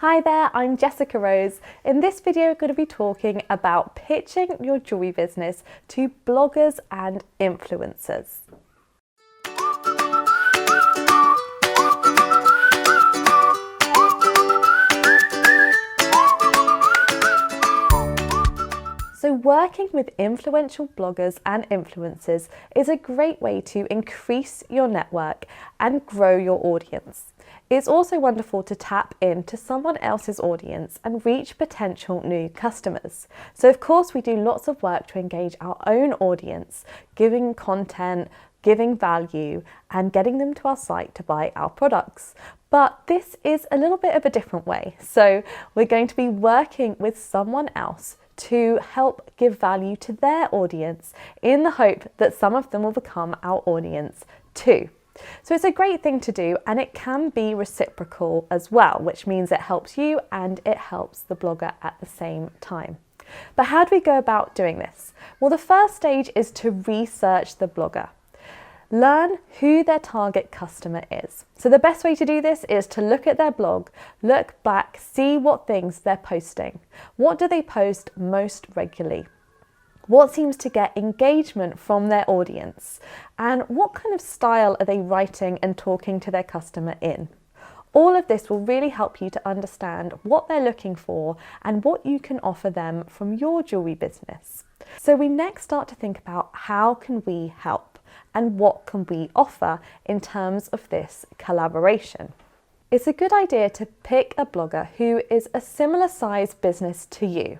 Hi there, I'm Jessica Rose. In this video, we're going to be talking about pitching your jewellery business to bloggers and influencers. So working with influential bloggers and influencers is a great way to increase your network and grow your audience. It's also wonderful to tap into someone else's audience and reach potential new customers. So of course we do lots of work to engage our own audience, giving content, giving value and getting them to our site to buy our products. But this is a little bit of a different way. So we're going to be working with someone else to help give value to their audience in the hope that some of them will become our audience too. So it's a great thing to do, and it can be reciprocal as well, which means it helps you and it helps the blogger at the same time. But how do we go about doing this? Well, the first stage is to research the blogger. Learn who their target customer is. So the best way to do this is to look at their blog, look back, see what things they're posting. What do they post most regularly? What seems to get engagement from their audience? And what kind of style are they writing and talking to their customer in? All of this will really help you to understand what they're looking for and what you can offer them from your jewellery business. So we next start to think about how can we help and what can we offer in terms of this collaboration. It's a good idea to pick a blogger who is a similar size business to you.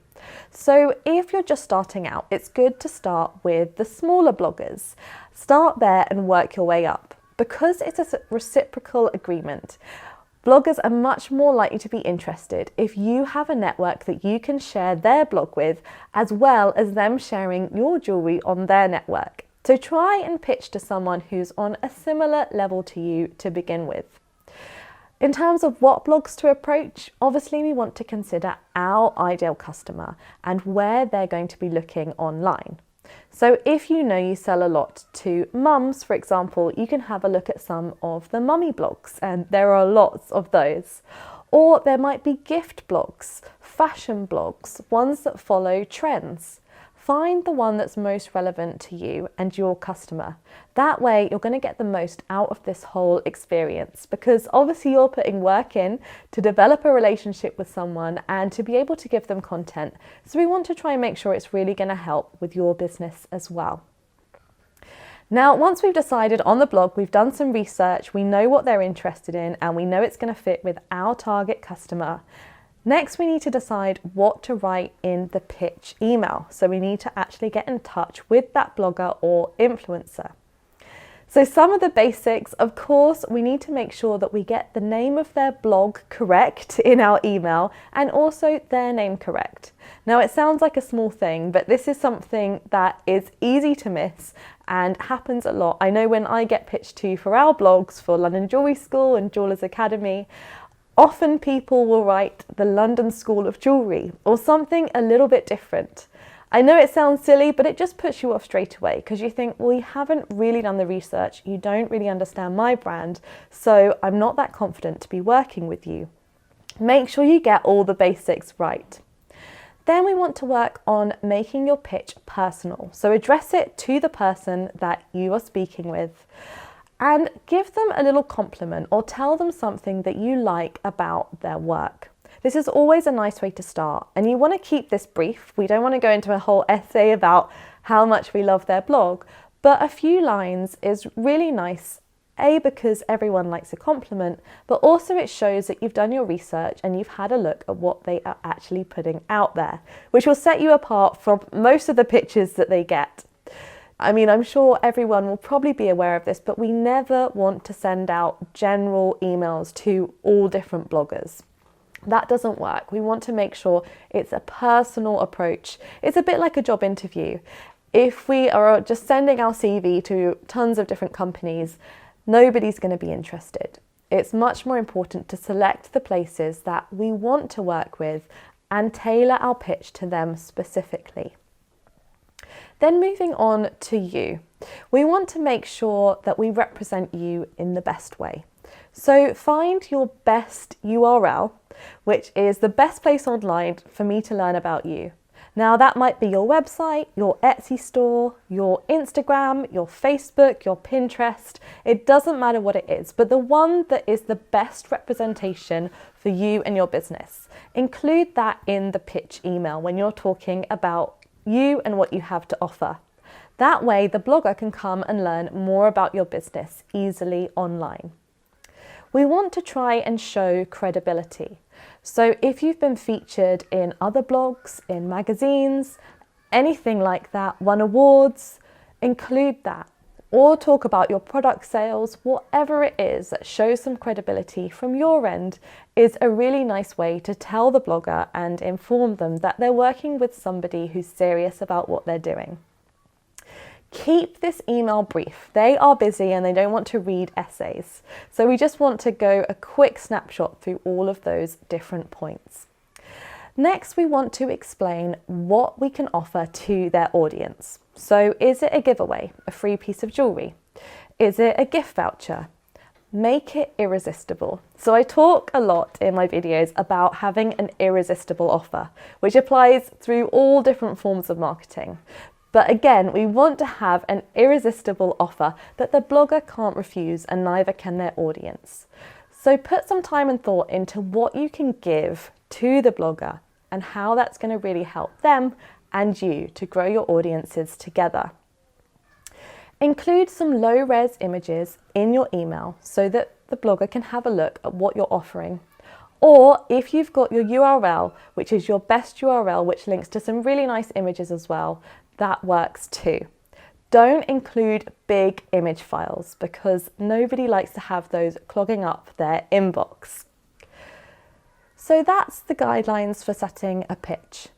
So if you're just starting out, it's good to start with the smaller bloggers. Start there and work your way up. Because it's a reciprocal agreement, bloggers are much more likely to be interested if you have a network that you can share their blog with, as well as them sharing your jewellery on their network. So try and pitch to someone who's on a similar level to you to begin with. In terms of what blogs to approach, obviously we want to consider our ideal customer and where they're going to be looking online. So if you know you sell a lot to mums, for example, you can have a look at some of the mummy blogs, and there are lots of those. Or there might be gift blogs, fashion blogs, ones that follow trends. Find the one that's most relevant to you and your customer. That way you're going to get the most out of this whole experience, because obviously you're putting work in to develop a relationship with someone and to be able to give them content. So we want to try and make sure it's really going to help with your business as well. Now, once we've decided on the blog, we've done some research, we know what they're interested in, and we know it's going to fit with our target customer. Next, we need to decide what to write in the pitch email. So we need to actually get in touch with that blogger or influencer. So some of the basics, of course, we need to make sure that we get the name of their blog correct in our email and also their name correct. Now, it sounds like a small thing, but this is something that is easy to miss and happens a lot. I know when I get pitched to for our blogs for London Jewellery School and Jewellers Academy, often people will write the London School of Jewellery or something a little bit different. I know it sounds silly, but it just puts you off straight away because you think, well, you haven't really done the research, you don't really understand my brand, so I'm not that confident to be working with you. Make sure you get all the basics right. Then we want to work on making your pitch personal. So address it to the person that you are speaking with. And give them a little compliment or tell them something that you like about their work. This is always a nice way to start, and you want to keep this brief. We don't want to go into a whole essay about how much we love their blog, but a few lines is really nice, A, because everyone likes a compliment, but also it shows that you've done your research and you've had a look at what they are actually putting out there, which will set you apart from most of the pitches that they get. I mean, I'm sure everyone will probably be aware of this, but we never want to send out general emails to all different bloggers. That doesn't work. We want to make sure it's a personal approach. It's a bit like a job interview. If we are just sending our CV to tons of different companies, nobody's going to be interested. It's much more important to select the places that we want to work with and tailor our pitch to them specifically. Then moving on to you, we want to make sure that we represent you in the best way. So find your best URL which is the best place online for me to learn about you. Now that might be your website, your Etsy store, your Instagram, your Facebook, your Pinterest. It doesn't matter what it is, but the one that is the best representation for you and your business. Include that in the pitch email when you're talking about you and what you have to offer. That way the blogger can come and learn more about your business easily online. We want to try and show credibility. So if you've been featured in other blogs, in magazines, anything like that, won awards, include that. Or talk about your product sales, whatever it is that shows some credibility from your end is a really nice way to tell the blogger and inform them that they're working with somebody who's serious about what they're doing. Keep this email brief. They are busy and they don't want to read essays. So we just want to go a quick snapshot through all of those different points. Next, we want to explain what we can offer to their audience. So is it a giveaway, a free piece of jewellery? Is it a gift voucher? Make it irresistible. So I talk a lot in my videos about having an irresistible offer, which applies through all different forms of marketing. But again, we want to have an irresistible offer that the blogger can't refuse and neither can their audience. So put some time and thought into what you can give to the blogger and how that's going to really help them and you to grow your audiences together. Include some low-res images in your email so that the blogger can have a look at what you're offering. Or if you've got your URL, which is your best URL, which links to some really nice images as well, that works too. Don't include big image files because nobody likes to have those clogging up their inbox. So that's the guidelines for setting a pitch.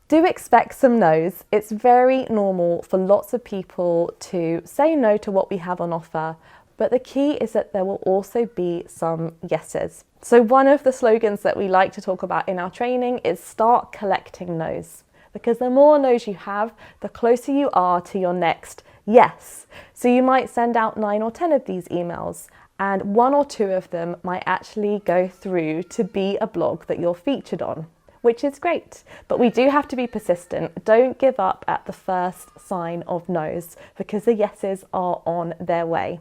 Do expect some no's. It's very normal for lots of people to say no to what we have on offer, but the key is that there will also be some yeses. So one of the slogans that we like to talk about in our training is start collecting no's. Because the more no's you have, the closer you are to your next yes. So you might send out 9 or 10 of these emails and 1 or 2 of them might actually go through to be a blog that you're featured on, which is great. But we do have to be persistent. Don't give up at the first sign of no's because the yeses are on their way.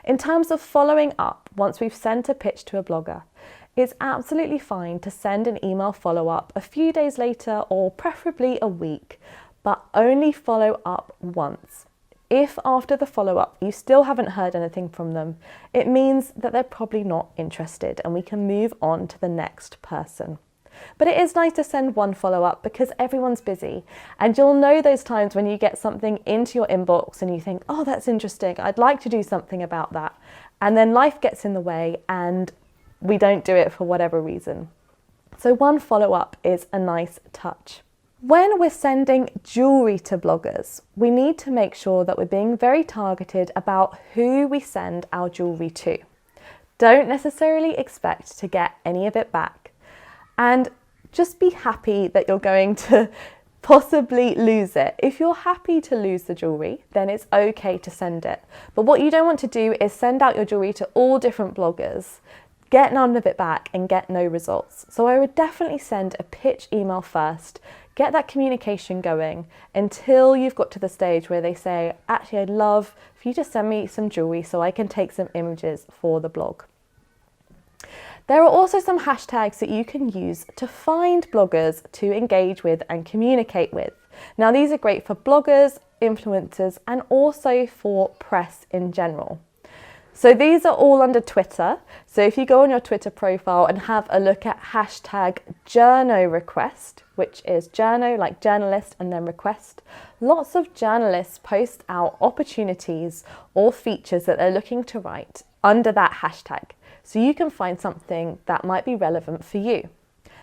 In terms of following up, once we've sent a pitch to a blogger, it's absolutely fine to send an email follow-up a few days later or preferably a week, but only follow up once. If after the follow-up you still haven't heard anything from them, it means that they're probably not interested and we can move on to the next person. But it is nice to send one follow-up because everyone's busy and you'll know those times when you get something into your inbox and you think, oh, that's interesting, I'd like to do something about that. And then life gets in the way and we don't do it for whatever reason. So one follow-up is a nice touch. When we're sending jewellery to bloggers, we need to make sure that we're being very targeted about who we send our jewellery to. Don't necessarily expect to get any of it back. And just be happy that you're going to possibly lose it. If you're happy to lose the jewellery, then it's okay to send it. But what you don't want to do is send out your jewellery to all different bloggers, get none of it back and get no results. So I would definitely send a pitch email first, get that communication going until you've got to the stage where they say, actually, I'd love for you to send me some jewellery so I can take some images for the blog. There are also some hashtags that you can use to find bloggers to engage with and communicate with. Now, these are great for bloggers, influencers, and also for press in general. So these are all under Twitter. So if you go on your Twitter profile and have a look at hashtag journo request, which is journo like journalist and then request, lots of journalists post out opportunities or features that they're looking to write under that hashtag. So you can find something that might be relevant for you.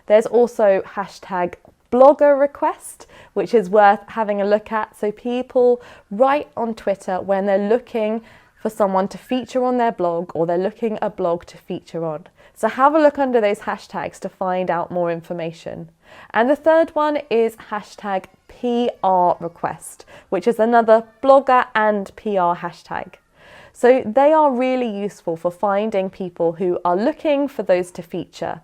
There's also hashtag blogger request, which is worth having a look at. So people write on Twitter when they're looking for someone to feature on their blog or they're looking a blog to feature on. So have a look under those hashtags to find out more information. And the third one is hashtag PR request, which is another blogger and PR hashtag. So they are really useful for finding people who are looking for those to feature.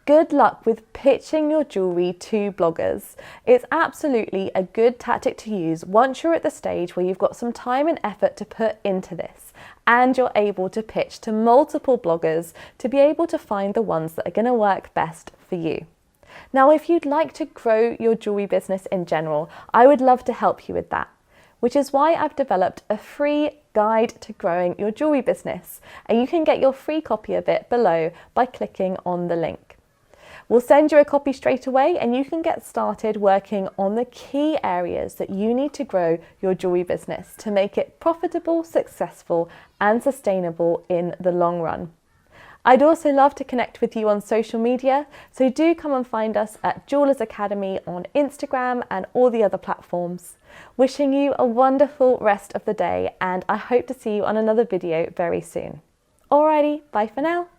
Good luck with pitching your jewellery to bloggers. It's absolutely a good tactic to use once you're at the stage where you've got some time and effort to put into this and you're able to pitch to multiple bloggers to be able to find the ones that are going to work best for you. Now, if you'd like to grow your jewellery business in general, I would love to help you with that, which is why I've developed a free guide to growing your jewellery business, and you can get your free copy of it below by clicking on the link. We'll send you a copy straight away and you can get started working on the key areas that you need to grow your jewellery business to make it profitable, successful and sustainable in the long run. I'd also love to connect with you on social media, so do come and find us at Jewellers Academy on Instagram and all the other platforms. Wishing you a wonderful rest of the day, and I hope to see you on another video very soon. Alrighty, bye for now.